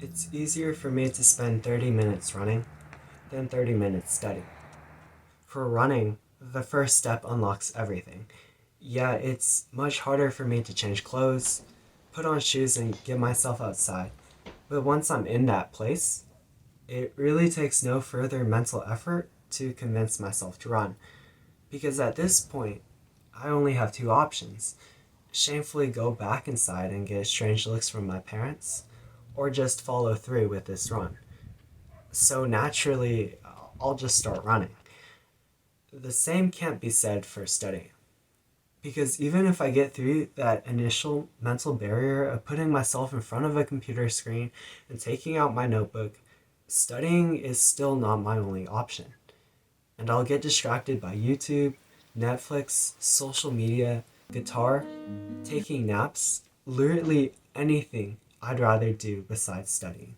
It's easier for me to spend 30 minutes running than 30 minutes studying. For running, the first step unlocks everything. Yeah, it's much harder for me to change clothes, put on shoes, and get myself outside. But once I'm in that place, it really takes no further mental effort to convince myself to run. Because at this point, I only have two options: shamefully go back inside and get strange looks from my parents, or just follow through with this run. So naturally, I'll just start running. The same can't be said for studying. Because even if I get through that initial mental barrier of putting myself in front of a computer screen and taking out my notebook, studying is still not my only option. And I'll get distracted by YouTube, Netflix, social media, guitar, taking naps, literally anything I'd rather do besides studying.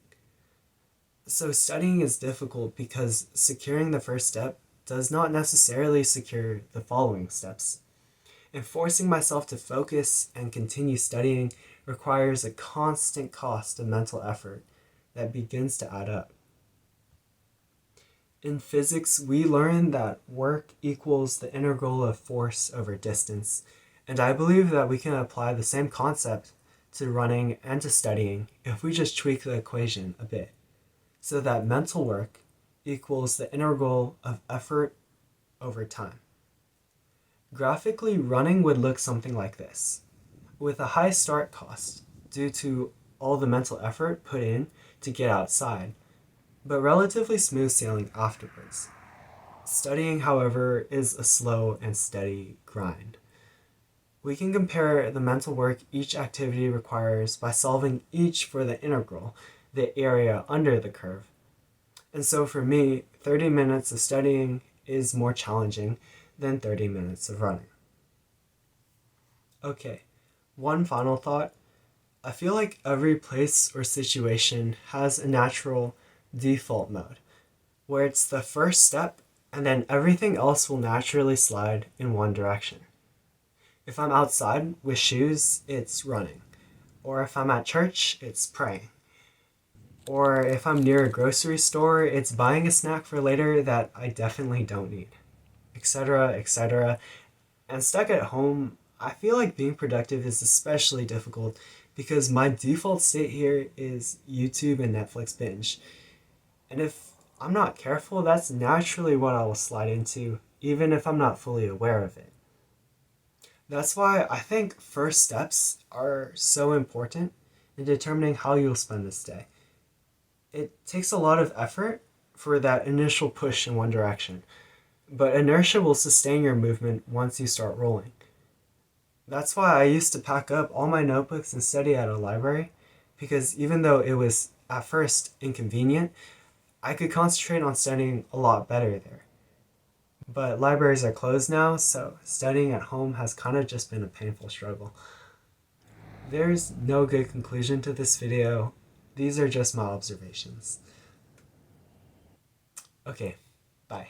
So studying is difficult because securing the first step does not necessarily secure the following steps. And forcing myself to focus and continue studying requires a constant cost of mental effort that begins to add up. In physics, we learn that work equals the integral of force over distance, and I believe that we can apply the same concept to running and to studying if we just tweak the equation a bit, so that mental work equals the integral of effort over time. Graphically, running would look something like this. With a high start cost due to all the mental effort put in to get outside, but relatively smooth sailing afterwards. Studying, however, is a slow and steady grind. We can compare the mental work each activity requires by solving each for the integral, the area under the curve. And so for me, 30 minutes of studying is more challenging than 30 minutes of running. Okay, one final thought. I feel like every place or situation has a natural default mode, where it's the first step and then everything else will naturally slide in one direction. If I'm outside with shoes, it's running. Or if I'm at church, it's praying. Or if I'm near a grocery store, it's buying a snack for later that I definitely don't need, etc., etc. And stuck at home, I feel like being productive is especially difficult because my default state here is YouTube and Netflix binge. And if I'm not careful, that's naturally what I will slide into, even if I'm not fully aware of it. That's why I think first steps are so important in determining how you'll spend this day. It takes a lot of effort for that initial push in one direction, but inertia will sustain your movement once you start rolling. That's why I used to pack up all my notebooks and study at a library, because even though it was at first inconvenient, I could concentrate on studying a lot better there. But libraries are closed now, so studying at home has kind of just been a painful struggle. There's no good conclusion to this video. These are just my observations. Okay, bye.